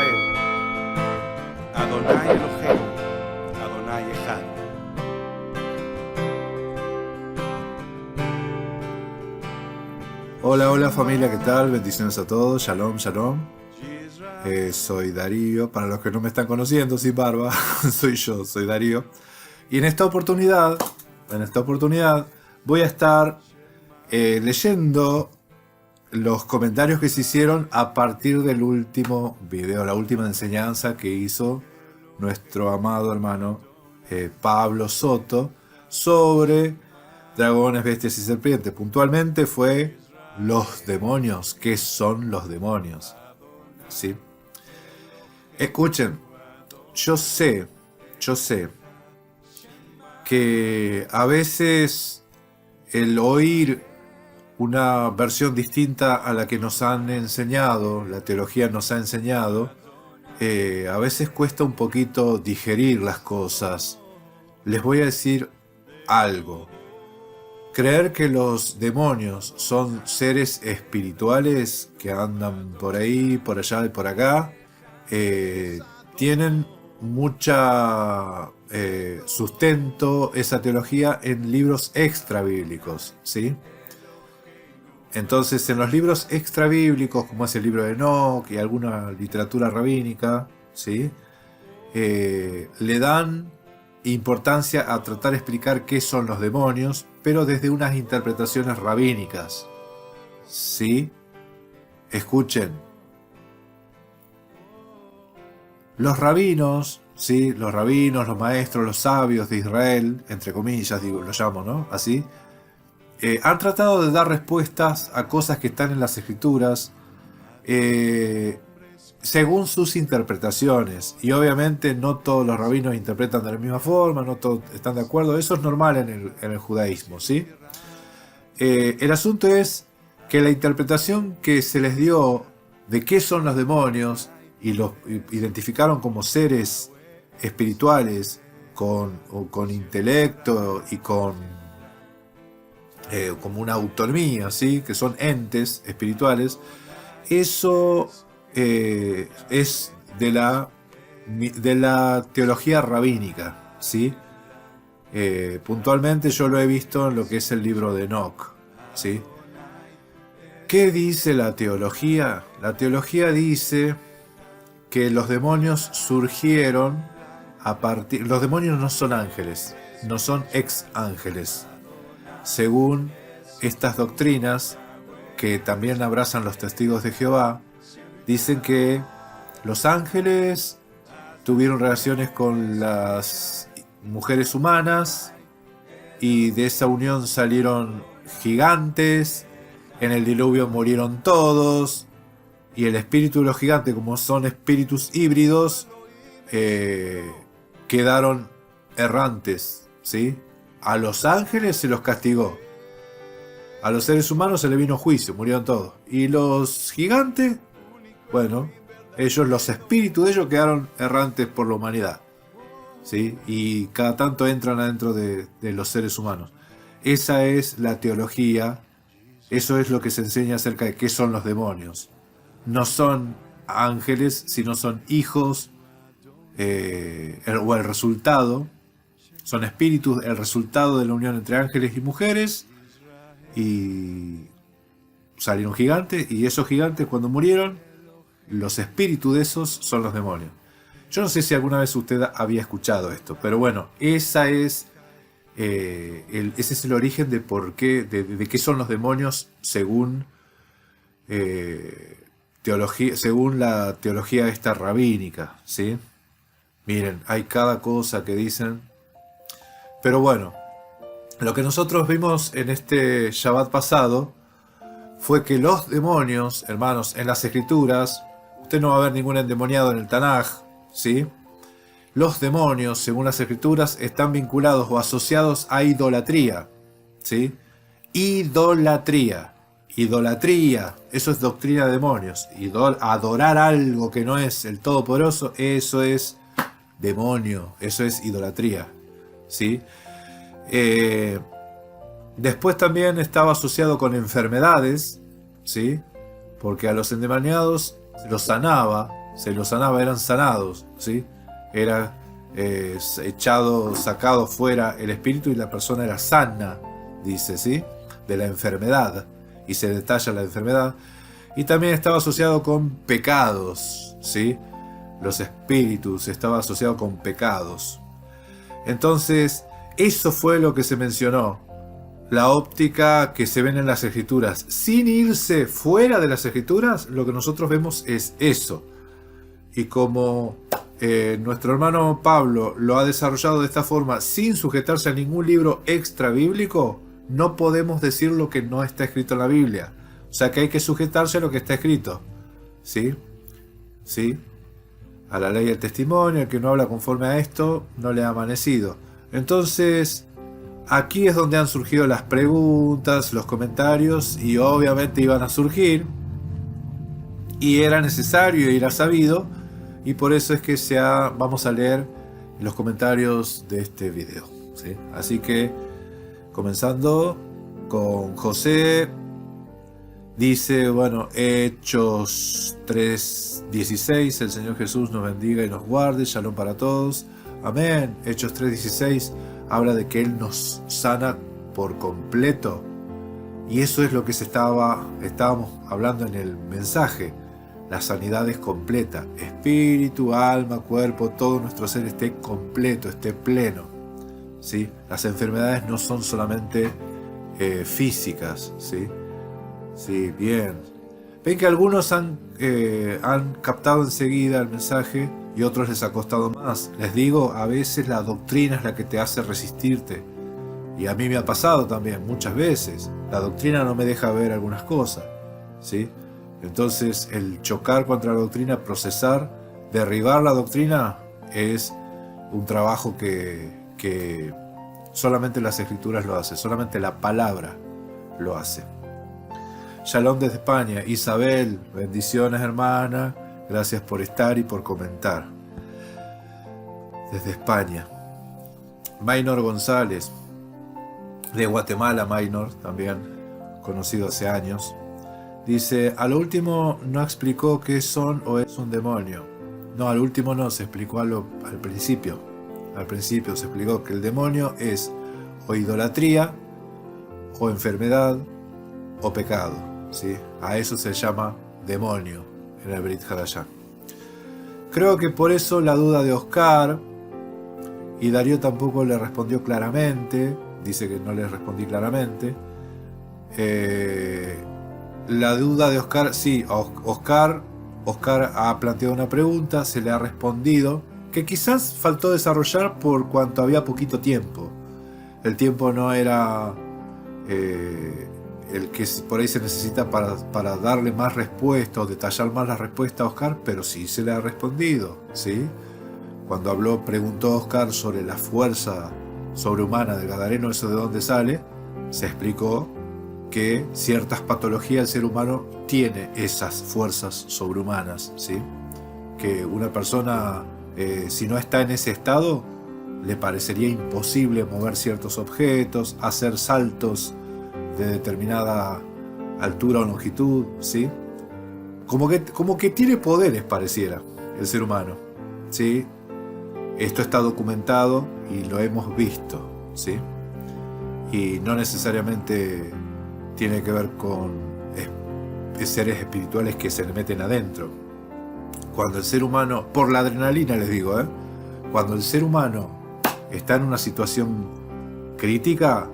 Israel, Adonai Eloheinu, Adonai Echad. Hola, hola familia, ¿qué tal? Bendiciones a todos, shalom, shalom. Soy Darío, para los que no me están conociendo, sin barba, soy Darío. Y en esta oportunidad voy a estar leyendo los comentarios que se hicieron a partir del último video, la última enseñanza que hizo nuestro amado hermano Pablo Soto sobre dragones, bestias y serpientes. Puntualmente fue los demonios. ¿Qué son los demonios? ¿Sí? Escuchen, yo sé que a veces el oír una versión distinta a la que nos han enseñado, la teología nos ha enseñado, a veces cuesta un poquito digerir las cosas. Les voy a decir algo. Creer que los demonios son seres espirituales que andan por ahí, por allá y por acá, tienen mucha sustento esa teología en libros extra bíblicos, ¿sí? Entonces, en los libros extra bíblicos, como es el libro de Enoch y alguna literatura rabínica, ¿sí? Le dan importancia a tratar de explicar qué son los demonios, pero desde unas interpretaciones rabínicas. ¿Sí? Escuchen. Los rabinos, ¿sí? Los rabinos, los maestros, los sabios de Israel, entre comillas, digo, lo llamo, ¿no? Así. Han tratado de dar respuestas a cosas que están en las escrituras según sus interpretaciones, y obviamente no todos los rabinos interpretan de la misma forma, no todos están de acuerdo. Eso es normal en el judaísmo, ¿sí? El asunto es que la interpretación que se les dio de qué son los demonios, y los identificaron como seres espirituales con intelecto y como una autonomía, ¿sí? Que son entes espirituales. Eso es de la teología rabínica, ¿sí? Puntualmente yo lo he visto en lo que es el libro de Enoch, ¿sí? ¿Qué dice la teología? La teología dice que los demonios surgieron los demonios no son ángeles, no son ex ángeles. Según estas doctrinas, que también abrazan los testigos de Jehová, dicen que los ángeles tuvieron relaciones con las mujeres humanas y de esa unión salieron gigantes, en el diluvio murieron todos, y el espíritu de los gigantes, como son espíritus híbridos, quedaron errantes, ¿sí? A los ángeles se los castigó. A los seres humanos se le vino juicio, murieron todos. Y los gigantes, bueno, los espíritus de ellos quedaron errantes por la humanidad, ¿sí? Y cada tanto entran adentro de los seres humanos. Esa es la teología, eso es lo que se enseña acerca de qué son los demonios. No son ángeles, sino son hijos, o el resultado, son espíritus, el resultado de la unión entre ángeles y mujeres, y salieron gigantes, y esos gigantes cuando murieron, los espíritus de esos son los demonios. Yo no sé si alguna vez usted había escuchado esto, pero bueno, ese es el origen de por qué, de qué son los demonios según teología, según la teología esta rabínica, ¿sí? Miren, hay cada cosa que dicen. Pero bueno, lo que nosotros vimos en este Shabbat pasado fue que los demonios, hermanos, en las escrituras, usted no va a ver ningún endemoniado en el Tanaj, ¿sí? Los demonios, según las escrituras, están vinculados o asociados a idolatría, ¿sí? Idolatría, eso es doctrina de demonios. Adorar algo que no es el Todopoderoso, eso es demonio, eso es idolatría, ¿sí? Después también estaba asociado con enfermedades, ¿sí? Porque a los endemoniados los sanaba, se los sanaba, eran sanados, ¿sí? Era echado, sacado fuera el espíritu y la persona era sana, dice, ¿sí? De la enfermedad, y se detalla la enfermedad. Y también estaba asociado con pecados, ¿sí? Los espíritus estaba asociado con pecados. Entonces, eso fue lo que se mencionó. La óptica que se ven en las escrituras. Sin irse fuera de las escrituras, lo que nosotros vemos es eso. Y como nuestro hermano Pablo lo ha desarrollado de esta forma, sin sujetarse a ningún libro extra bíblico, no podemos decir lo que no está escrito en la Biblia. O sea que hay que sujetarse a lo que está escrito. ¿Sí? ¿Sí? A la ley del testimonio, el que no habla conforme a esto, no le ha amanecido. Entonces, aquí es donde han surgido las preguntas, los comentarios, y obviamente iban a surgir, y era necesario y era sabido, y por eso es que vamos a leer los comentarios de este video, ¿sí? Así que, comenzando con José, dice, bueno, Hechos 3:16, el Señor Jesús nos bendiga y nos guarde, shalom para todos, amén. Hechos 3:16 habla de que Él nos sana por completo, y eso es lo que estábamos hablando en el mensaje. La sanidad es completa, espíritu, alma, cuerpo, todo nuestro ser esté completo, esté pleno, ¿sí? Las enfermedades no son solamente físicas, ¿sí? Sí, bien. Ven que algunos han captado enseguida el mensaje y otros les ha costado más. Les digo, a veces la doctrina es la que te hace resistirte. Y a mí me ha pasado también, muchas veces. La doctrina no me deja ver algunas cosas, ¿sí? Entonces, el chocar contra la doctrina, procesar, derribar la doctrina, es un trabajo que solamente las escrituras lo hacen, solamente la palabra lo hace. Shalom desde España. Isabel, bendiciones hermana, gracias por estar y por comentar. Desde España. Maynor González, de Guatemala, Maynor, también conocido hace años. Dice, a lo último no explicó qué son o es un demonio. No, al último no, se explicó al principio. Al principio se explicó que el demonio es o idolatría, o enfermedad, o pecado, ¿sí? A eso se llama demonio en el Brit Hadashah. Creo que por eso la duda de Oscar, y Darío tampoco le respondió claramente, dice que no le respondí claramente. La duda de Oscar, sí, Oscar ha planteado una pregunta, se le ha respondido, que quizás faltó desarrollar por cuanto había poquito tiempo. El tiempo no era el que por ahí se necesita para darle más respuesta o detallar más la respuesta a Oscar, pero sí se le ha respondido, ¿sí? Cuando preguntó Oscar sobre la fuerza sobrehumana del Gadareno, eso de dónde sale, se explicó que ciertas patologías del ser humano tiene esas fuerzas sobrehumanas, ¿sí? Que una persona, si no está en ese estado, le parecería imposible mover ciertos objetos, hacer saltos de determinada altura o longitud, ¿sí? Como que tiene poderes, pareciera, el ser humano, ¿sí? Esto está documentado y lo hemos visto, ¿sí? Y no necesariamente tiene que ver con seres espirituales que se le meten adentro. Cuando el ser humano, por la adrenalina les digo, cuando el ser humano está en una situación crítica,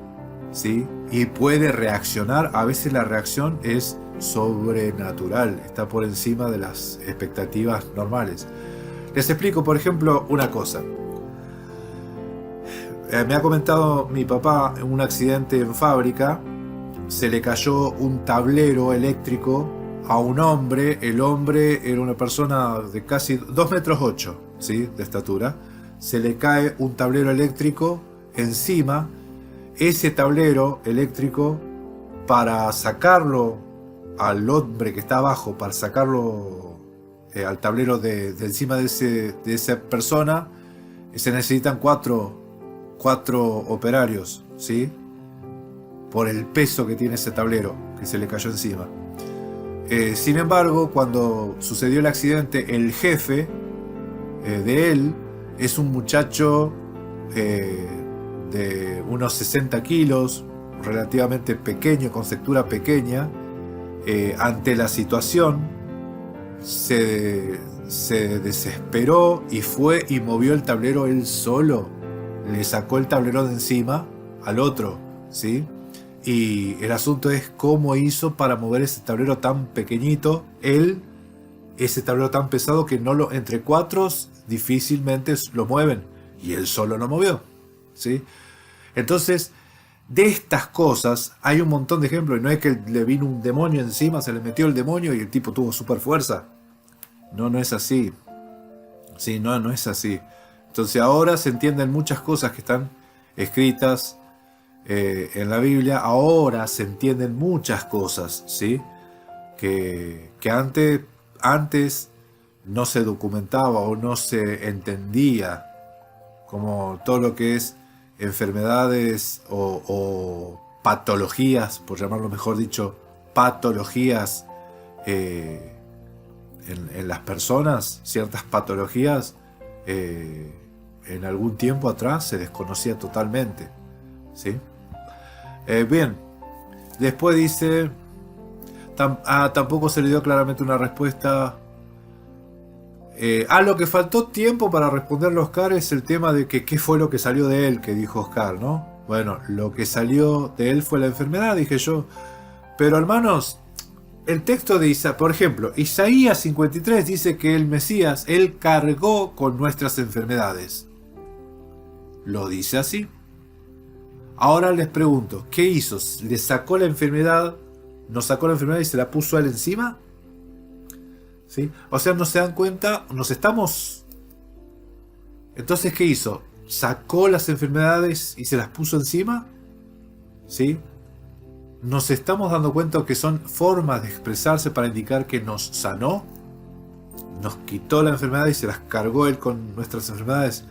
¿sí? Y puede reaccionar, a veces la reacción es sobrenatural, está por encima de las expectativas normales. Les explico, por ejemplo, una cosa. Me ha comentado mi papá en un accidente en fábrica, se le cayó un tablero eléctrico a un hombre. El hombre era una persona de casi 2,8 metros, ¿sí? De estatura. Se le cae un tablero eléctrico encima. Ese tablero eléctrico, para sacarlo al hombre que está abajo, para sacarlo al tablero de encima de esa persona, se necesitan cuatro operarios, ¿sí? Por el peso que tiene ese tablero que se le cayó encima. Sin embargo, cuando sucedió el accidente, el jefe de él es un muchacho de unos 60 kilos, relativamente pequeño, con textura pequeña. Ante la situación se desesperó y fue y movió el tablero él solo. Le sacó el tablero de encima al otro, ¿sí? Y el asunto es cómo hizo para mover ese tablero tan pequeñito. Ese tablero tan pesado que entre cuatro difícilmente lo mueven. Y él solo lo movió, ¿sí? Entonces, de estas cosas hay un montón de ejemplos. Y no es que le vino un demonio encima, se le metió el demonio y el tipo tuvo super fuerza. No es así. Sí, no es así. Entonces ahora se entienden muchas cosas que están escritas en la Biblia. Ahora se entienden muchas cosas, ¿sí? Que antes no se documentaba o no se entendía, como todo lo que es enfermedades o patologías, por llamarlo mejor dicho, patologías en las personas, ciertas patologías en algún tiempo atrás se desconocía totalmente, ¿sí? Bien, después dice, tampoco se le dio claramente una respuesta. Lo que faltó tiempo para responderle a Oscar es el tema de que qué fue lo que salió de él, que dijo Oscar, ¿no? Bueno, lo que salió de él fue la enfermedad, dije yo. Pero hermanos, el texto de Isaías, por ejemplo, Isaías 53 dice que el Mesías, él cargó con nuestras enfermedades. Lo dice así. Ahora les pregunto, ¿qué hizo? ¿Le sacó la enfermedad? ¿Nos sacó la enfermedad y se la puso a él encima? ¿Sí? O sea, no se dan cuenta, nos estamos... Entonces, ¿qué hizo? ¿Sacó las enfermedades y se las puso encima? ¿Sí? ¿Nos estamos dando cuenta que son formas de expresarse para indicar que nos sanó? ¿Nos quitó la enfermedad y se las cargó él con nuestras enfermedades?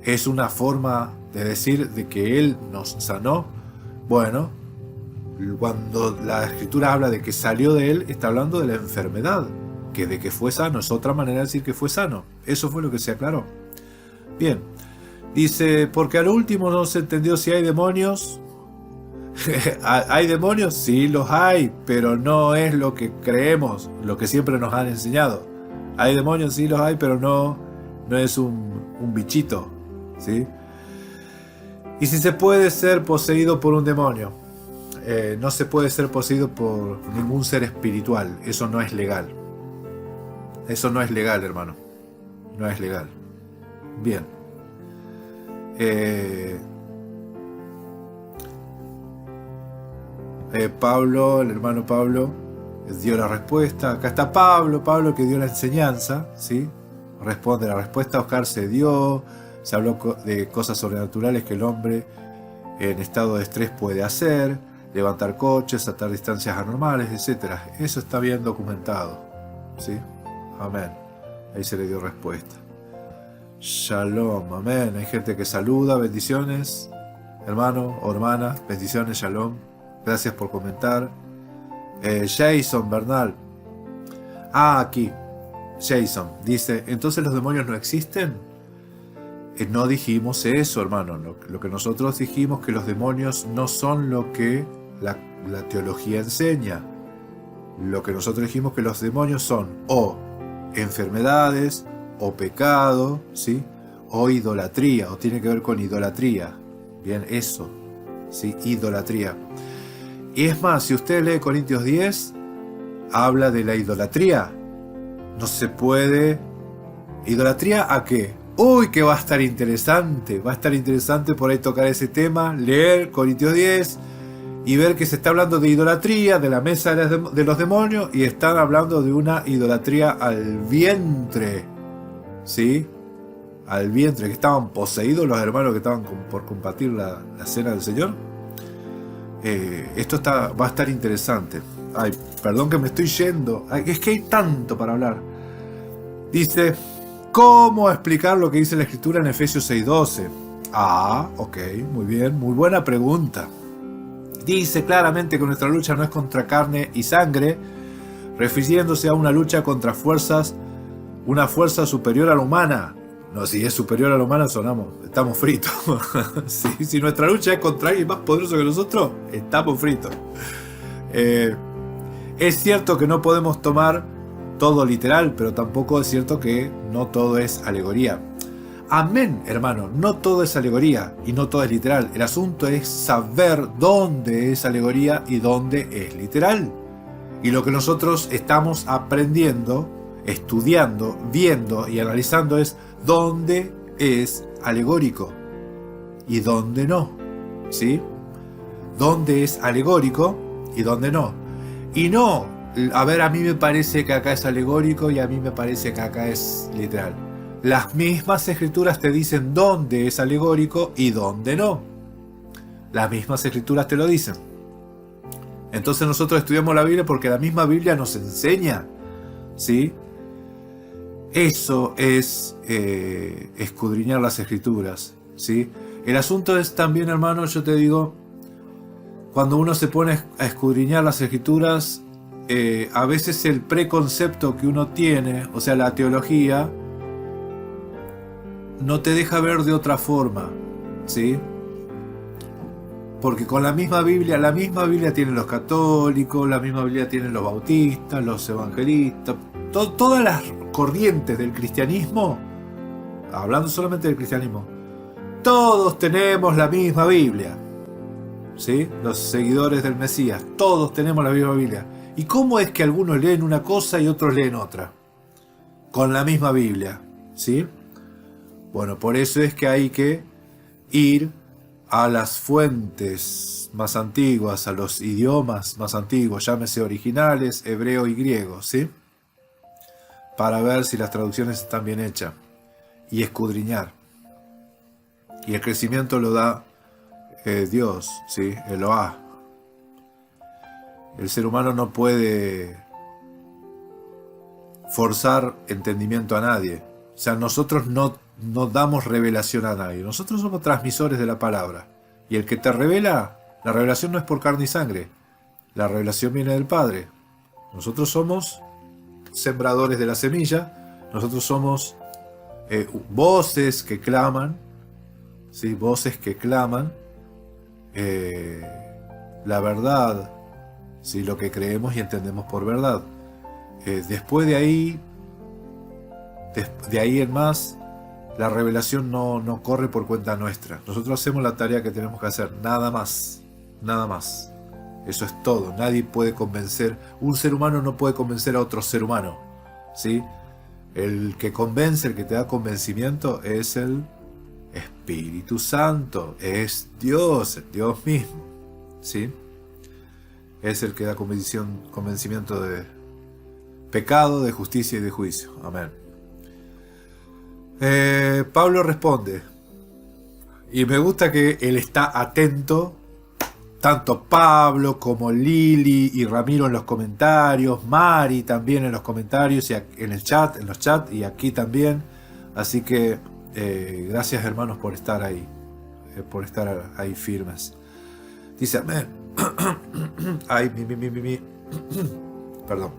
¿Es una forma de decir de que él nos sanó? Bueno, cuando la escritura habla de que salió de él, está hablando de la enfermedad, que de que fue sano es otra manera de decir que fue sano. Eso fue lo que se aclaró. Bien, dice, porque al último no se entendió si hay demonios. ¿Hay demonios? Sí, los hay, pero no es lo que creemos, lo que siempre nos han enseñado. Hay demonios, sí los hay, pero no es un bichito, ¿sí? Y si se puede ser poseído por un demonio, no se puede ser poseído por ningún ser espiritual. Eso no es legal. Eso no es legal, hermano. No es legal. Bien. Pablo, el hermano Pablo, dio la respuesta. Acá está Pablo que dio la enseñanza, ¿sí? Responde la respuesta. Oscar se dio. Se habló de cosas sobrenaturales que el hombre en estado de estrés puede hacer. Levantar coches, atar distancias anormales, etc. Eso está bien documentado, ¿sí? Amén. Ahí se le dio respuesta. Shalom, amén. Hay gente que saluda, bendiciones. Hermano o hermana, bendiciones, shalom. Gracias por comentar. Jason Bernal. Aquí. Jason dice, ¿entonces los demonios no existen? No dijimos eso, hermano. Lo que nosotros dijimos que los demonios no son lo que la teología enseña. Lo que nosotros dijimos que los demonios son o enfermedades, o pecado, ¿sí? O idolatría, o tiene que ver con idolatría. Bien, eso, ¿sí? Idolatría. Y es más, si usted lee Corintios 10, habla de la idolatría. No se puede... ¿Idolatría a qué? Uy, que va a estar interesante. Va a estar interesante por ahí tocar ese tema, leer Corintios 10 y ver que se está hablando de idolatría, de la mesa de los demonios, y están hablando de una idolatría al vientre, ¿sí? Al vientre, que estaban poseídos los hermanos que estaban por compartir la cena del Señor. Esto va a estar interesante. Ay, perdón que me estoy yendo. Es que hay tanto para hablar. Dice, ¿cómo explicar lo que dice la Escritura en Efesios 6:12? Ok, muy bien, muy buena pregunta. Dice claramente que nuestra lucha no es contra carne y sangre, refiriéndose a una lucha contra fuerzas, una fuerza superior a la humana. No, si es superior a la humana, estamos fritos. Si nuestra lucha es contra alguien más poderoso que nosotros, estamos fritos. Es cierto que no podemos tomar todo literal, pero tampoco es cierto que no todo es alegoría. Amén, hermano, no todo es alegoría y no todo es literal. El asunto es saber dónde es alegoría y dónde es literal. Y lo que nosotros estamos aprendiendo, estudiando, viendo y analizando es dónde es alegórico y dónde no. ¿Sí? Dónde es alegórico y dónde no. Y no, a ver, a mí me parece que acá es alegórico y a mí me parece que acá es literal. Las mismas escrituras te dicen dónde es alegórico y dónde no. Las mismas escrituras te lo dicen. Entonces nosotros estudiamos la Biblia porque la misma Biblia nos enseña, ¿sí? Eso es escudriñar las escrituras, ¿sí? El asunto es también, hermano, yo te digo, cuando uno se pone a escudriñar las escrituras, a veces el preconcepto que uno tiene, o sea, la teología, no te deja ver de otra forma, ¿sí? Porque con la misma Biblia tienen los católicos, la misma Biblia tienen los bautistas, los evangelistas, todas las corrientes del cristianismo, hablando solamente del cristianismo, todos tenemos la misma Biblia, ¿sí? Los seguidores del Mesías, todos tenemos la misma Biblia. ¿Y cómo es que algunos leen una cosa y otros leen otra? Con la misma Biblia, ¿sí? Bueno, por eso es que hay que ir a las fuentes más antiguas, a los idiomas más antiguos, llámese originales, hebreo y griego, ¿sí? Para ver si las traducciones están bien hechas y escudriñar. Y el crecimiento lo da Dios, ¿sí? Eloah. El ser humano no puede forzar entendimiento a nadie. O sea, nosotros no damos revelación a nadie. Nosotros somos transmisores de la palabra. Y el que te revela, la revelación no es por carne y sangre. La revelación viene del Padre. Nosotros somos sembradores de la semilla. Nosotros somos voces que claman. ¿Sí? Voces que claman la verdad. ¿Sí? Lo que creemos y entendemos por verdad. Después de ahí en más, la revelación no corre por cuenta nuestra. Nosotros hacemos la tarea que tenemos que hacer, nada más, nada más. Eso es todo. Nadie puede convencer, un ser humano no puede convencer a otro ser humano, ¿sí? El que convence, el que te da convencimiento es el Espíritu Santo, es Dios mismo, ¿sí? Es el que da convencimiento de pecado, de justicia y de juicio. Amén. Pablo responde, y me gusta que él está atento, tanto Pablo como Lili y Ramiro en los comentarios, Mari también en los comentarios y en los chats y aquí también. Así que gracias, hermanos, por estar ahí firmes. Dice amén. Ay, perdón.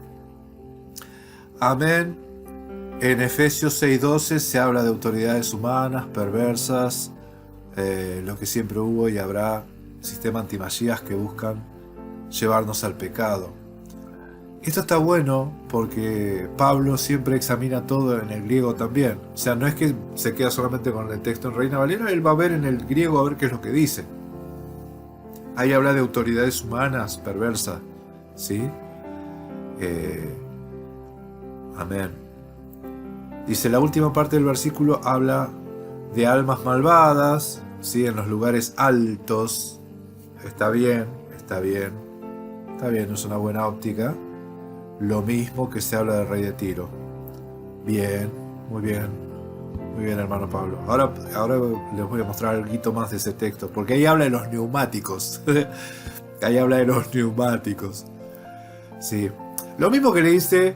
Amén. En Efesios 6:12 se habla de autoridades humanas, perversas, lo que siempre hubo y habrá, sistema antimachías que buscan llevarnos al pecado. Esto está bueno porque Pablo siempre examina todo en el griego también. O sea, no es que se queda solamente con el texto en Reina Valera, él va a ver en el griego a ver qué es lo que dice. Ahí habla de autoridades humanas, perversas, ¿sí? Amén. Dice, la última parte del versículo habla de almas malvadas, ¿sí? En los lugares altos. Está bien, es una buena óptica. Lo mismo que se habla del rey de Tiro. Bien, muy bien, hermano Pablo. Ahora les voy a mostrar algo más de ese texto, porque ahí habla de los neumáticos. Sí. Lo mismo que le dice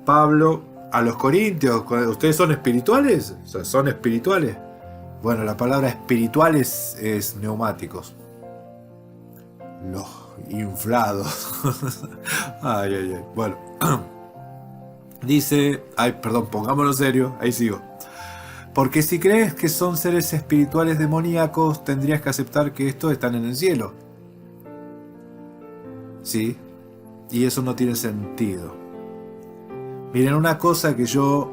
Pablo a los corintios. ¿Ustedes son espirituales? O sea, ¿son espirituales? Bueno, la palabra espirituales es neumáticos. los inflados. Ay, ay, ay. Bueno. Dice, ay, perdón, pongámoslo serio, ahí sigo. Porque si crees que son seres espirituales demoníacos, tendrías que aceptar que estos están en el cielo. ¿Sí? Y eso no tiene sentido. Miren, una cosa que yo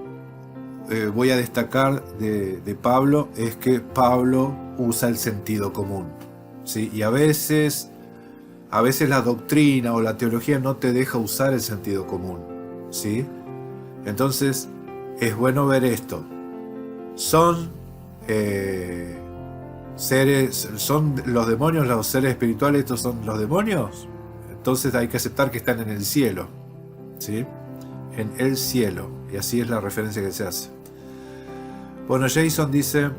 voy a destacar de Pablo es que Pablo usa el sentido común. ¿Sí? Y a veces la doctrina o la teología no te deja usar el sentido común. ¿Sí? Entonces, es bueno ver esto. Son seres, son los demonios, los seres espirituales, estos son los demonios. Entonces hay que aceptar que están en el cielo. ¿Sí? En el cielo. Y así es la referencia que se hace. Bueno, Jason dice: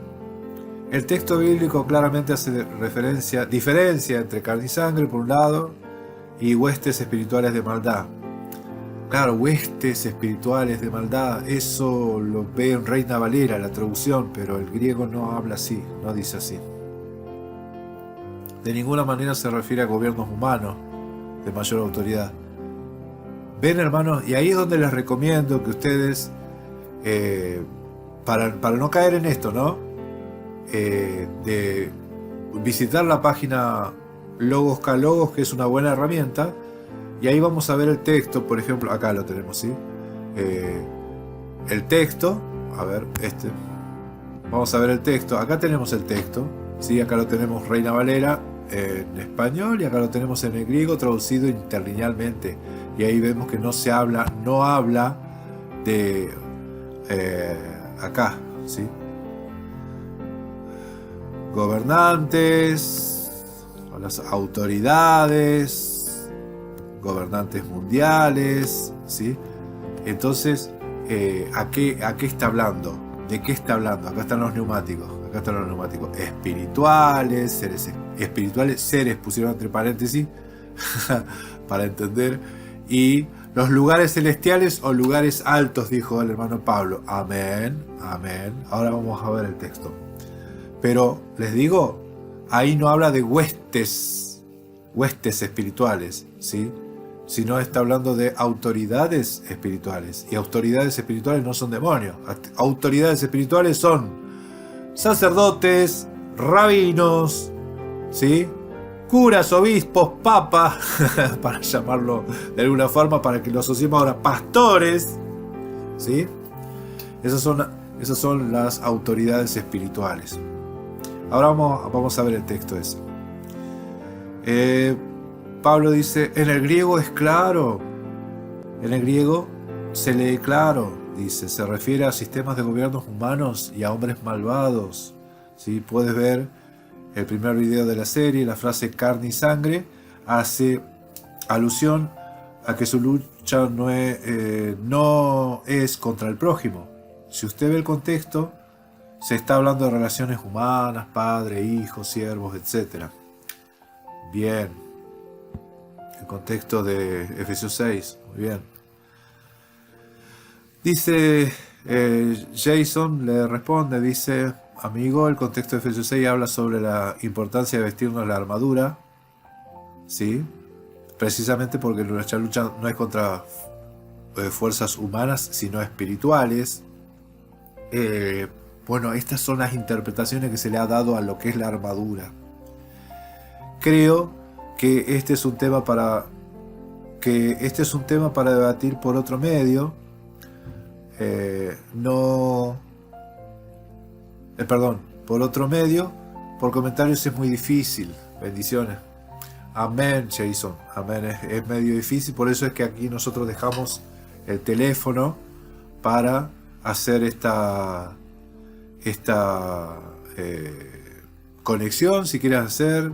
el texto bíblico claramente hace diferencia entre carne y sangre por un lado y huestes espirituales de maldad. Claro, huestes espirituales de maldad, eso lo ve en Reina Valera, la traducción, pero el griego no habla así, no dice así. De ninguna manera se refiere a gobiernos humanos de mayor autoridad. Ven, hermanos, y ahí es donde les recomiendo que ustedes, para no caer en esto, ¿no? De visitar la página Logos K Logos, que es una buena herramienta. Y ahí vamos a ver el texto, por ejemplo, acá lo tenemos, ¿sí? El texto, a ver, vamos a ver el texto, acá tenemos el texto, ¿sí? Acá lo tenemos Reina Valera en español y acá lo tenemos en el griego traducido interlinealmente. Y ahí vemos que no habla de acá, ¿sí? Gobernantes, las autoridades, gobernantes mundiales, ¿sí? Entonces, ¿a qué está hablando? ¿De qué está hablando? Acá están los neumáticos. Espirituales, seres espirituales, seres pusieron entre paréntesis para entender. Y los lugares celestiales o lugares altos, dijo el hermano Pablo. Amén, amén. Ahora vamos a ver el texto. Pero les digo, ahí no habla de huestes espirituales, ¿sí? Sino está hablando de autoridades espirituales. Y autoridades espirituales no son demonios. Autoridades espirituales son sacerdotes, rabinos, ¿sí? Curas, obispos, papas, para llamarlo de alguna forma, para que lo asociemos ahora, pastores, ¿sí? Esas son las autoridades espirituales. Ahora vamos a ver el texto ese. Pablo dice, en el griego es claro. En el griego se lee claro, dice, se refiere a sistemas de gobiernos humanos y a hombres malvados. ¿Sí? Puedes ver el primer video de la serie, la frase carne y sangre hace alusión a que su lucha no es contra el prójimo. Si usted ve el contexto, se está hablando de relaciones humanas, padre, hijo, siervos, etc. Bien. El contexto de Efesios 6, muy bien. Dice Jason, le responde, dice, amigo, el contexto de Efesios 6 habla sobre la importancia de vestirnos la armadura, ¿sí? Precisamente porque nuestra lucha no es contra fuerzas humanas, sino espirituales. Bueno, estas son las interpretaciones que se le ha dado a lo que es la armadura. Creo que este es un tema para debatir por otro medio. Por otro medio, por comentarios es muy difícil. Bendiciones. Amén, Jason. Amén, es medio difícil, por eso es que aquí nosotros dejamos el teléfono para hacer esta conexión. Si quieres hacer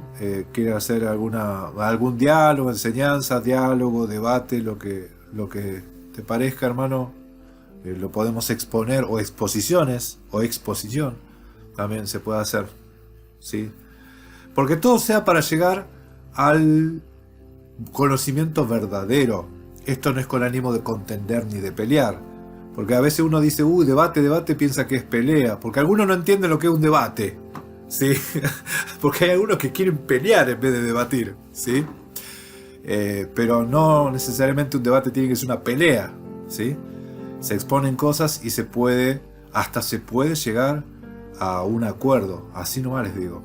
algún diálogo, enseñanza, diálogo, debate, lo que te parezca, hermano, lo podemos exponer, o exposición también se puede hacer, ¿sí? Porque todo sea para llegar al conocimiento verdadero. Esto no es con ánimo de contender ni de pelear, porque a veces uno dice, debate, piensa que es pelea, porque algunos no entienden lo que es un debate. ¿sí? Porque hay algunos que quieren pelear en vez de debatir, ¿sí? Pero no necesariamente un debate tiene que ser una pelea, ¿sí? Se exponen cosas y hasta se puede llegar a un acuerdo, así nomás les digo.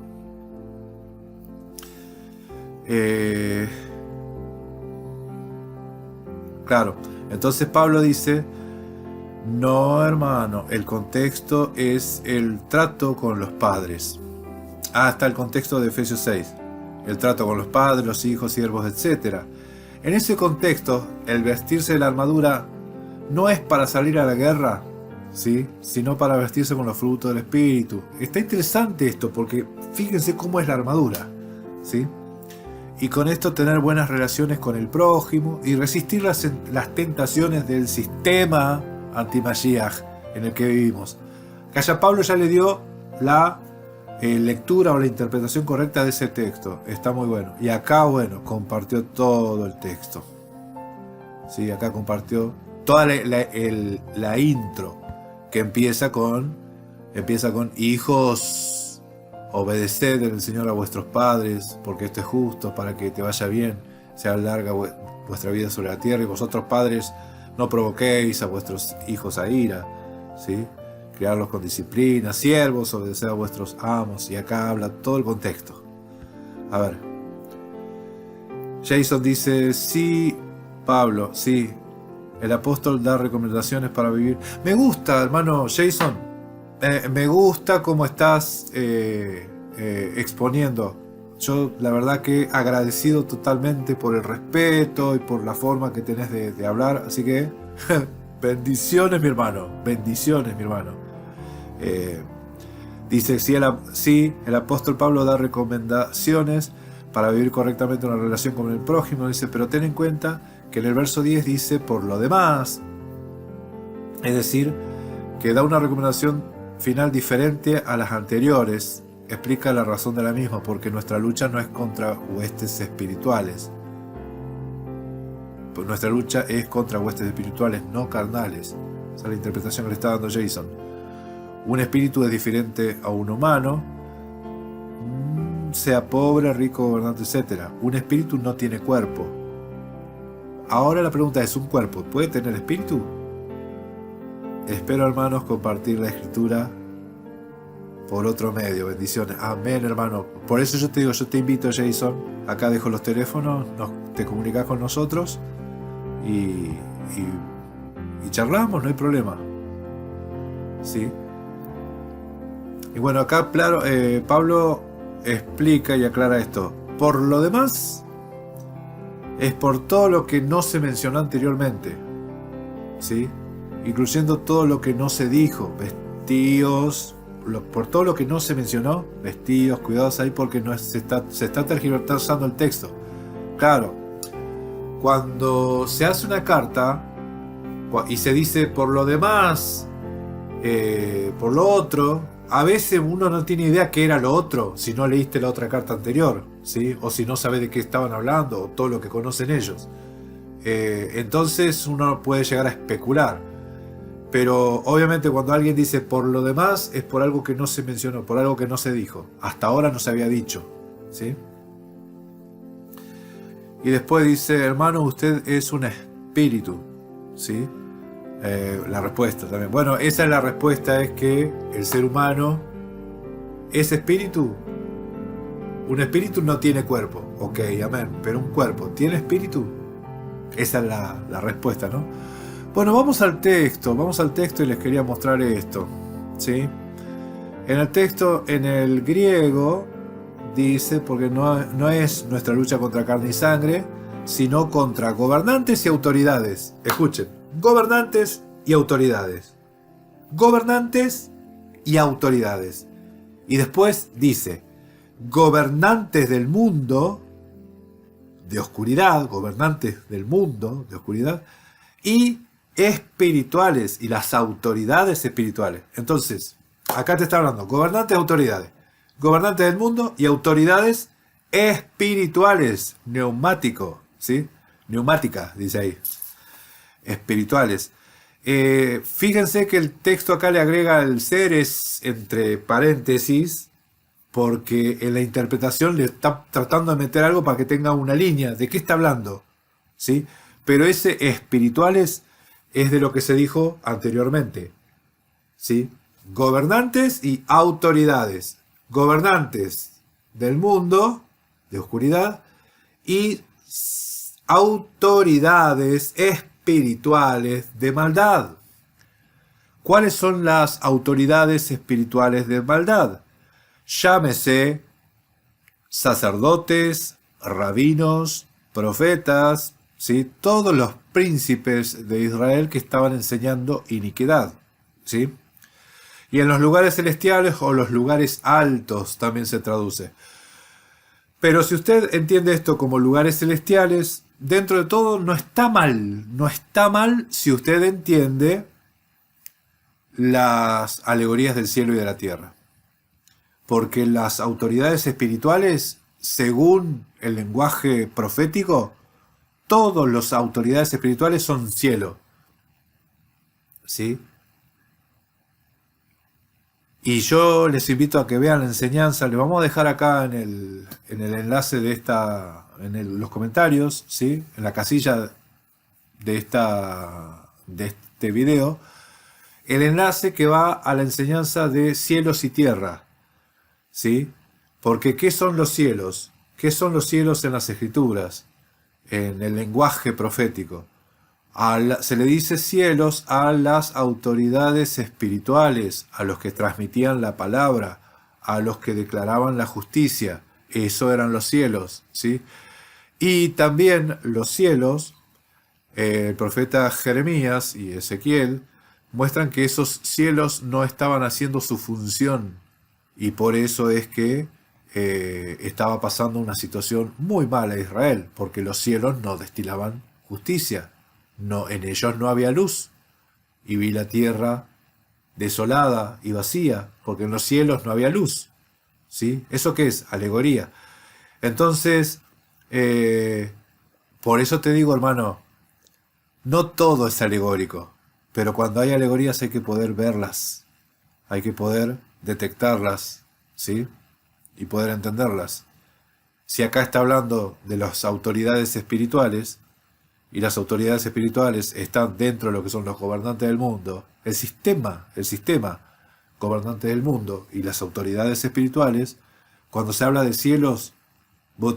Claro, entonces Pablo dice, no hermano, el contexto es el trato con los padres. Está el contexto de Efesios 6, el trato con los padres, los hijos, siervos, etc. En ese contexto, el vestirse de la armadura no es para salir a la guerra, ¿sí? Sino para vestirse con los frutos del Espíritu. Está interesante esto, porque fíjense cómo es la armadura, ¿sí? Y con esto tener buenas relaciones con el prójimo y resistir las tentaciones del sistema anti-Mashiach en el que vivimos. Calla Pablo ya le dio la lectura o la interpretación correcta de ese texto. Está muy bueno. Y acá, bueno, compartió todo el texto. Sí, acá compartió toda la intro, que empieza con hijos, obedeced en el Señor a vuestros padres, porque esto es justo, para que te vaya bien, sea larga vuestra vida sobre la tierra, y vosotros padres no provoquéis a vuestros hijos a ira, ¿sí? Criarlos con disciplina, siervos, obedeced a vuestros amos, y acá habla todo el contexto. A ver, Jason dice, sí, Pablo, sí, el apóstol da recomendaciones para vivir. Me gusta, hermano Jason, me gusta cómo estás exponiendo. Yo la verdad que agradecido totalmente por el respeto y por la forma que tenés de hablar, así que bendiciones mi hermano, bendiciones mi hermano. Dice, sí, el apóstol Pablo da recomendaciones para vivir correctamente una relación con el prójimo, dice, pero ten en cuenta que en el verso 10 dice, por lo demás, es decir, que da una recomendación final diferente a las anteriores. Explica la razón de la misma, porque nuestra lucha no es contra huestes espirituales. Pues nuestra lucha es contra huestes espirituales no carnales. Esa es la interpretación que le está dando Jason. Un espíritu es diferente a un humano, sea pobre, rico, gobernante, etc. Un espíritu no tiene cuerpo. Ahora la pregunta es, ¿un cuerpo puede tener espíritu? Espero, hermanos, compartir la escritura por otro medio. Bendiciones. Amén, hermano. Por eso yo te digo, yo te invito, Jason. Acá dejo los teléfonos, te comunicas con nosotros y charlamos, no hay problema. ¿Sí? Y bueno, acá claro, Pablo explica y aclara esto. Por lo demás, es por todo lo que no se mencionó anteriormente, ¿sí? Incluyendo todo lo que no se dijo, vestidos, por todo lo que no se mencionó, vestidos, cuidados ahí, porque se está tergiversando el texto. Claro, cuando se hace una carta y se dice por lo demás, por lo otro, a veces uno no tiene idea qué era lo otro si no leíste la otra carta anterior, ¿sí? O si no sabes de qué estaban hablando, o todo lo que conocen ellos. Entonces uno puede llegar a especular. Pero obviamente cuando alguien dice por lo demás es por algo que no se mencionó, por algo que no se dijo. Hasta ahora no se había dicho, ¿sí? Y después dice, hermano, usted es un espíritu, ¿sí? La respuesta también. Bueno, esa es la respuesta, es que el ser humano es espíritu. Un espíritu no tiene cuerpo, ok, amén. Pero un cuerpo, ¿tiene espíritu? Esa es la respuesta, ¿no? Bueno, vamos al texto y les quería mostrar esto, ¿sí? En el texto, en el griego, dice, porque no es nuestra lucha contra carne y sangre, sino contra gobernantes y autoridades. Escuchen, gobernantes y autoridades. Gobernantes y autoridades. Y después dice, gobernantes del mundo de oscuridad, gobernantes del mundo de oscuridad, y espirituales, y las autoridades espirituales. Entonces, acá te está hablando gobernantes, autoridades, gobernantes del mundo y autoridades espirituales, neumático, ¿sí? Neumática, dice ahí, espirituales. Fíjense que el texto acá le agrega el seres entre paréntesis, porque en la interpretación le está tratando de meter algo para que tenga una línea. ¿De qué está hablando? ¿Sí? Pero ese espirituales es de lo que se dijo anteriormente. ¿Sí? Gobernantes y autoridades. Gobernantes del mundo, de oscuridad, y autoridades espirituales de maldad. ¿Cuáles son las autoridades espirituales de maldad? Llámese sacerdotes, rabinos, profetas, ¿sí? Todos los príncipes de Israel que estaban enseñando iniquidad, ¿sí? Y en los lugares celestiales o los lugares altos también se traduce. Pero si usted entiende esto como lugares celestiales, dentro de todo no está mal. No está mal si usted entiende las alegorías del cielo y de la tierra. Porque las autoridades espirituales, según el lenguaje profético, todas las autoridades espirituales son cielo. ¿Sí? Y yo les invito a que vean la enseñanza. Le vamos a dejar acá en el enlace de los comentarios, ¿sí? En la casilla de este video, el enlace que va a la enseñanza de cielos y tierra, ¿sí? Porque ¿qué son los cielos? ¿Qué son los cielos en las escrituras? En el lenguaje profético. Se le dice cielos a las autoridades espirituales, a los que transmitían la palabra, a los que declaraban la justicia. Eso eran los cielos, ¿sí? Y también los cielos, el profeta Jeremías y Ezequiel muestran que esos cielos no estaban haciendo su función, y por eso es que estaba pasando una situación muy mala a Israel, porque los cielos no destilaban justicia. No, en ellos no había luz, y vi la tierra desolada y vacía, porque en los cielos no había luz, ¿sí? ¿Eso qué es? Alegoría. Entonces, por eso te digo, hermano, no todo es alegórico, pero cuando hay alegorías hay que poder verlas, hay que poder detectarlas, ¿sí? Y poder entenderlas. Si acá está hablando de las autoridades espirituales, y las autoridades espirituales están dentro de lo que son los gobernantes del mundo, el sistema gobernante del mundo y las autoridades espirituales, cuando se habla de cielos, vos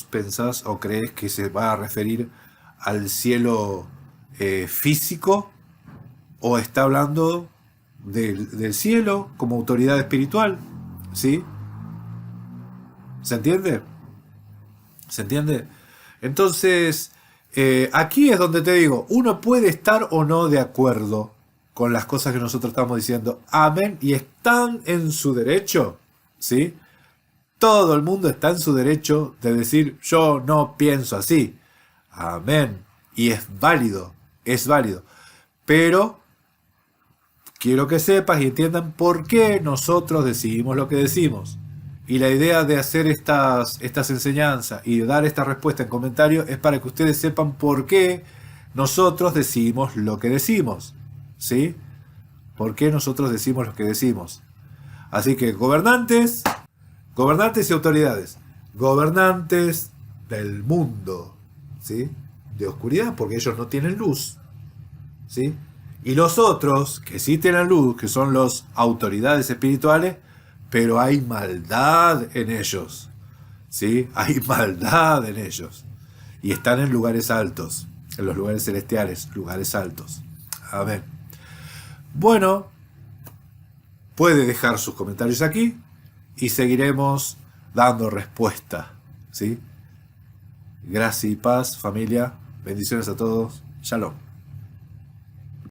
pensás o crees que se va a referir al cielo físico, o está hablando del cielo como autoridad espiritual, ¿sí? ¿Se entiende? ¿Se entiende? Entonces, aquí es donde te digo, uno puede estar o no de acuerdo con las cosas que nosotros estamos diciendo. Amén. Y están en su derecho, ¿sí? Todo el mundo está en su derecho de decir, yo no pienso así. Amén. Y es válido, es válido. Pero quiero que sepas y entiendan por qué nosotros decidimos lo que decimos. Y la idea de hacer estas enseñanzas y de dar esta respuesta en comentarios es para que ustedes sepan por qué nosotros decimos lo que decimos, ¿sí? ¿Por qué nosotros decimos lo que decimos? Así que gobernantes y autoridades. Gobernantes del mundo, ¿sí? De oscuridad, porque ellos no tienen luz, ¿sí? Y los otros, que sí tienen luz, que son las autoridades espirituales, pero hay maldad en ellos, ¿sí? Hay maldad en ellos. Y están en lugares altos, en los lugares celestiales, lugares altos. Amén. Bueno, puede dejar sus comentarios aquí y seguiremos dando respuesta, ¿sí? Gracia y paz, familia. Bendiciones a todos. Shalom.